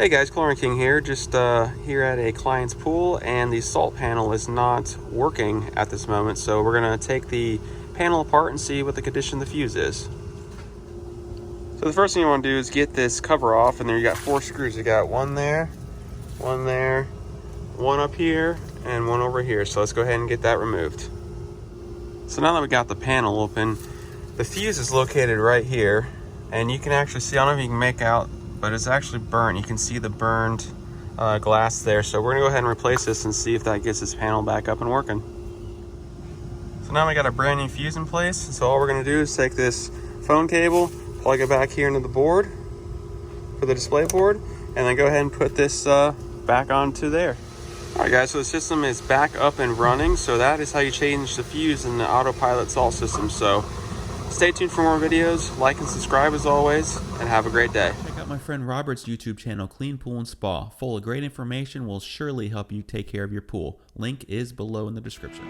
Hey guys, Chlorine King here, just here at a client's pool, and the salt panel is not working at this moment, so we're going to take the panel apart and see what the condition of the fuse is. So the first thing you want to do is get this cover off, and there you got 4 screws. You got one there, one up here, and one over here. So let's go ahead and get that removed. So now that we got the panel open, the fuse is located right here, and you can actually see, I don't know if you can make out, but it's actually burnt. You can see the burned glass there. So we're gonna go ahead and replace this and see if that gets this panel back up and working. So now we got a brand new fuse in place. So all we're gonna do is take this phone cable, plug it back here into the board for the display board, and then go ahead and put this back onto there. All right guys, so the system is back up and running. So that is how you change the fuse in the AutoPilot salt system. So stay tuned for more videos, like and subscribe as always, and have a great day. Check out my friend Robert's YouTube channel, Clean Pool and Spa. Full of great information will surely help you take care of your pool. Link is below in the description.